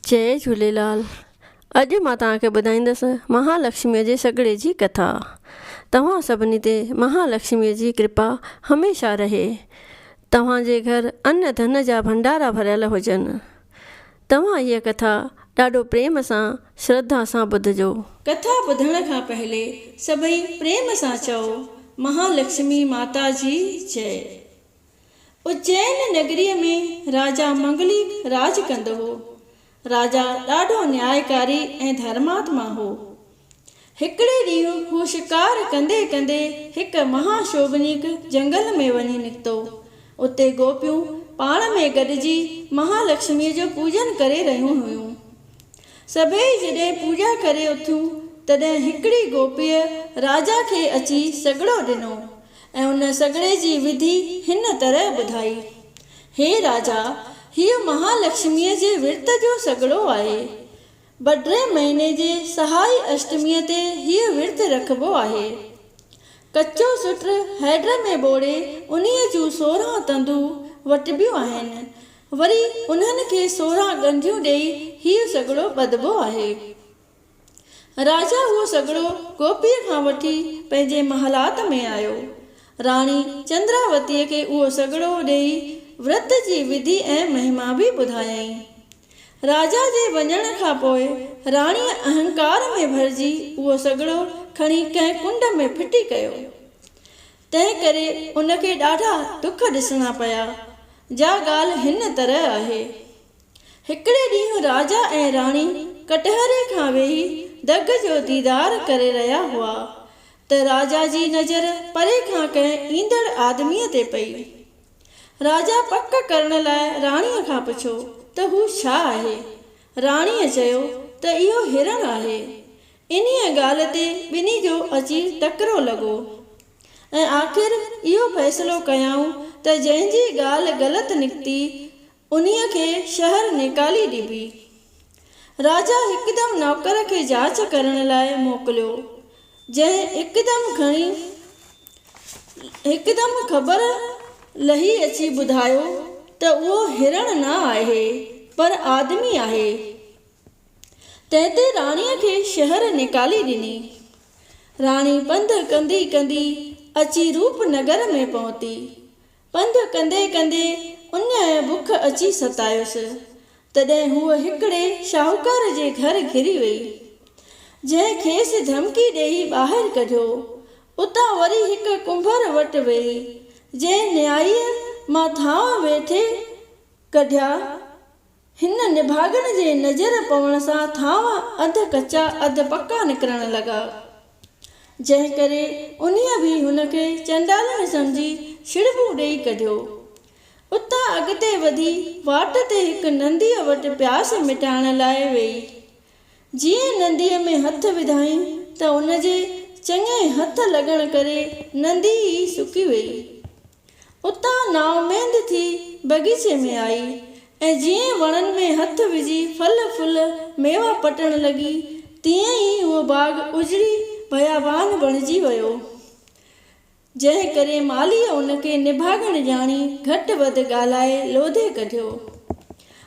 जय झूलेलाल। अॼु मां तव्हांखे ॿुधाईंदसि महालक्ष्मीअ जे सॻिड़े जी कथा। तव्हां सभिनी ते महालक्ष्मीअ जी कृपा हमेशह रहे। तव्हांजे घर अन्न धन जा भंडारा भरियल हुजनि। तव्हां हीअ कथा ॾाढो प्रेम सां श्रद्धा सां ॿुधिजो। कथा ॿुधण खां पहिले सभई प्रेम सां चओ महालक्ष्मी माता जी जय। उज्जैन नगरीअ में राजा मंगली राज कंदो हो। राजा ॾाढो न्यायकारी ऐं धर्मात्मा हो। हिकिड़े ॾींहुं हू शिकार कंदे कंदे हिकु महाशोभनीक जंगल में वञी निकितो। उते गोपियूं पाण में गॾिजी महालक्ष्मीअ जो पूजन करे रहियूं हुयूं। सभई जॾहिं पूॼा करे उथियूं तॾहिं हिकिड़ी गोपीअ राजा खे अची सॻिड़ो ॾिनो ऐं उन सॻिड़े जी विधि हिन तरह ॿुधाई। हे राजा, हीअ महालक्ष्मीअ जे विर्त जो सॻिड़ो आहे। बड्रे महीने जे सहाई अष्टमीअ ते हीअ विर्त रखिबो आहे। कचो सुट हैड में ॿोड़े उन्हीअ जूं 16 तंदूं वटबियूं आहिनि। वरी उन्हनि खे 16 ॻंढियूं ॾेई हीअ सॻिड़ो ॿधबो आहे। राजा उहो सॻिड़ो गोपीअ खां वठी पंहिंजे महलात में आयो। राणी चंद्रावतीअ खे उहो सॻिड़ो ॾेई व्रत जी विधि ऐं महिमा बि ॿुधायईं। राजा जे वञण खां पोइ राणीअ अहंकार में भरिजी उहो सॻिड़ो खणी कंहिं कुंड में फिटी कयो। तंहिं करे उनखे ॾाढा दुख ॾिसणा पिया। जा ॻाल्हि हिन तरह आहे। हिकिड़े ॾींहुं राजा ऐं राणी कटहरे खां वेही दग जो दीदार करे रहिया हुआ त राजा जी नज़र परे खां कंहिं ईंदड़ आदमीअ ते पई। राजा पक करण लाइ राणीअ खां पुछो त हू छा आहे। राणीअ चयो त इहो हिरण आहे। इन्हीअ ॻाल्हि ते ॿिन्ही जो अची टकरो लॻो ऐं आख़िर इहो फ़ैसिलो कयाऊं त जंहिंजी ॻाल्हि ग़लति निकिती उन्हीअ खे शहर निकाली ॾिबी। राजा हिकदमि नौकर खे जांच करण लाइ मोकिलियो, जंहिं हिकदमि ख़बर लही अची ॿुधायो त उहो हिरण न आहे पर आदमी आहे। तंहिं ते राणीअ खे शहर निकाली ॾिनी। राणी पंधु कंदी कंदी अची रूपनगर में पहुती। पंधु कंदे कंदे उन बुख अची सतायुसि। तॾहिं हूअ हिकिड़े शाहूकार जे घर घिरी वई, जंहिं खेसि धमकी ॾेई ॿाहिरि कढियो। उतां वरी हिकु कुंभर वटि वई, जंहिं न्यायीअ मां थांव वेठे कढिया। हिन निभागण जे नज़र पवण सां थांव अधु कचा अधु पका निकिरण लॻा, जंहिं करे उन्हीअ बि हुनखे चंडालण सम्झी छिड़िॿूं ॾेई कढियो। उतां अॻिते वधी वाट ते हिकु नंदीअ वटि प्यास मिटाइण लाइ वेई। जीअं नंदीअ में हथ विधाई त उनजे चङे हथ लॻण करे नंदी ई सुकी वई। उतां नाउमेद थी बगीचे में आई ऐं जीअं वणनि में हथ विझी फल फुल मेवा पटण लॻी तीअं ई उहो बाग़ उजड़ी भयावान बणिजी वियो, जंहिं करे मालीअ उनखे निभागण ॼाणी घटि वधि ॻाल्हाए लोधे कढियो।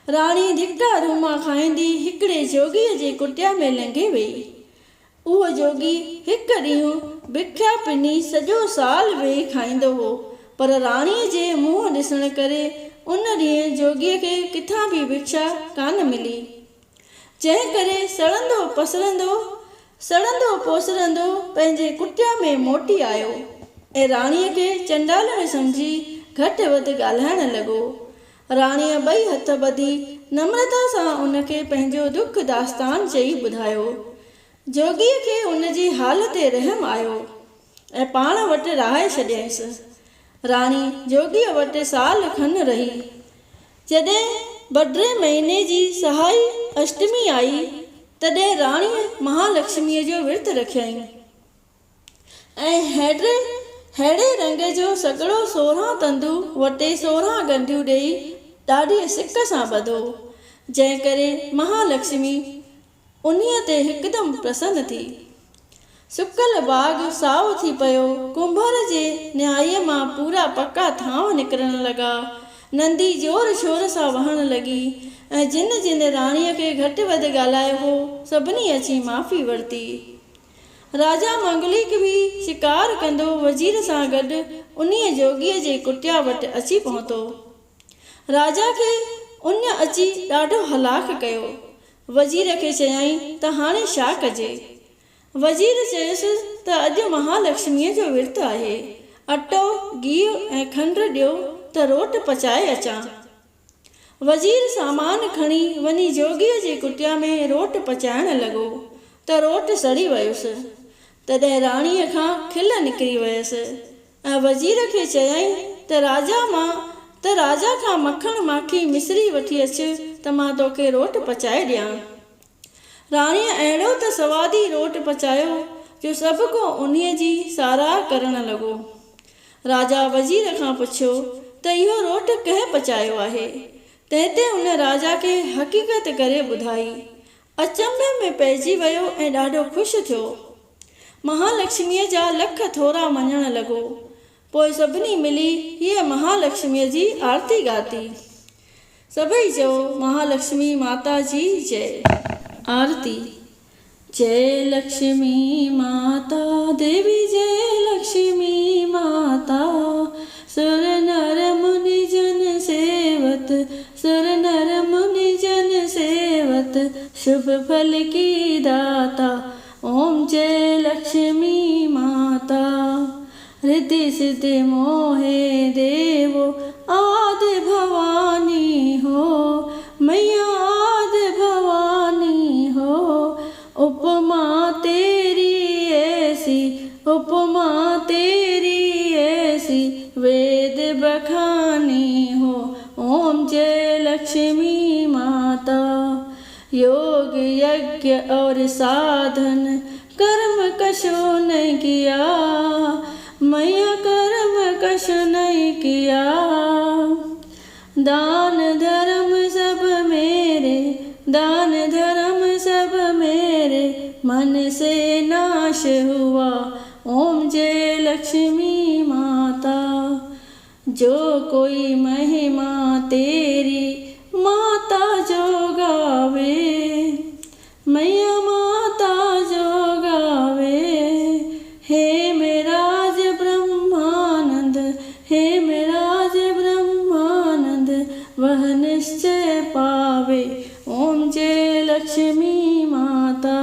राणी धिका रूमा खाईंदी हिकिड़े जोगीअ जे कुटिया में लंघे वई। उहो जोगी हिकु ॾींहुं भिख्या पिनी सॼो साल वेही खाईंदो हो, पर राणीअ जे मुंहुं ॾिसण करे उन ॾींहुं जोगीअ खे किथां बि भिक्षा कान मिली, जंहिं करे सड़ंदो पोसरंदो पंहिंजे कुटिया में मोटी आयो ऐं राणीअ खे चंडालण सम्झी घटि वधि ॻाल्हाइण लॻो। राणीअ ॿई हथ ॿधी नम्रता सां उनखे पंहिंजो दुख दास्तान चई ॿुधायो। जोगीअ खे उनजी हाल ते रहम आयो ऐं पाण वटि रहाए छॾियईंसि। राणी जोगीअ वटि साल खन रही। जॾहिं बड्रे महीने जी सहाई अष्टमी आई तॾहिं राणीअ महालक्ष्मीअ जो विर्त रखियईं ऐं हैड़े रंग जो सॻिड़ो 16 तंदूं वटे 16 ॻंढियूं ॾेई ॾाढी सिक सां ॿधो, जंहिं करे महालक्ष्मी उन्हीअ ते हिकदमि प्रसन्न थी। सुकल बाग़ साओ थी पियो। कुंभर जे न्यायीअ मां पूरा पका थांव निकिरण लॻा नंदी ज़ोर शोर सां वहण लॻी ऐं जिन जिन राणीअ खे घटि वधि ॻाल्हायो हो सभिनी अची माफ़ी वरिती। राजा मंगलिक बि शिकार कंदो वज़ीर सां गॾु उन्हीअ जोगीअ जे कुटिया वटि अची पहुतो। राजा खे उन अची ॾाढो हलाक कयो। वज़ीर खे चयाईं त हाणे छा कजे। वज़ीर चयुसि त अॼु महालक्ष्मीअ जो विर्तु आहे, अटो गिहु ऐं खंडु ॾियो त रोट पचाए अचां। वज़ीर सामान खणी वञी जोगीअ जे कुटिया में रोट पचाइण लॻो त रोट सड़ी वियुसि। तॾहिं राणीअ खां खिल निकिरी वयसि ऐं वज़ीर खे चयाईं त राजा खां मखण माखी मिसरी वठी अचु त मां तोखे रोट पचाए ॾियां। राणीअ अहिड़ो त सवादी रोट पचायो जो सभु को उन्हीअ जी साराह करणु लॻो। राजा वज़ीर खां पुछियो त इहो रोट कंहिं पचायो आहे। तंहिं ते उन राजा खे हक़ीक़त करे ॿुधाई। अचंभे में पइजी वियो ऐं ॾाढो ख़ुशि थियो। महालक्ष्मीअ जा लख थोरा मञण लॻो। पोइ सभिनी मिली हीअ महालक्ष्मीअ जी आरती ॻाती। सभई चयो महालक्ष्मी माता जी जय। आरती। जय लक्ष्मी माता देवी जय लक्ष्मी माता, सुर नर मुनि जन सेवत, सुर नर मुनि जन सेवत, शुभ फल की दाता, ओम जय लक्ष्मी माता। रिद्धि सिद्धि मोहे देवो आदि भवानी हो, मैया आदि भवानी हो। उपमा तेरी ऐसी, उपमा तेरी ऐसी, वेद बखानी हो, ओम जय लक्ष्मी माता। योग यज्ञ और साधन कर्म कशो नहीं किया, मैया कर्म कशो नहीं किया। दान धर्म सब मेरे, दान धर्म सब मेरे, मन से नाश हुआ, ओम जय लक्ष्मी माता। जो कोई महिमा तेरी माता जो गावे, मैया माता जो गावे। हे मेराज ब्रह्मानंद, हे मेराज ब्रह्मानंद, वह निश्चय पावे, ओम जय लक्ष्मी माता।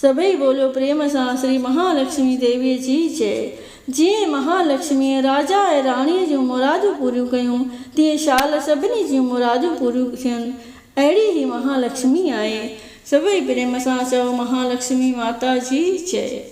सभई बोलो प्रेम सां श्री महालक्ष्मी देवी जी जय। जीअं महालक्ष्मीअ राजा ऐं राणीअ जूं मुरादूं पूरियूं कयूं, तीअं शाल सभिनी जूं मुरादूं पूरियूं थियनि। अहिड़ी ई महालक्ष्मी आहे। सभई प्रेम सां चओ महालक्ष्मी माता जी जय।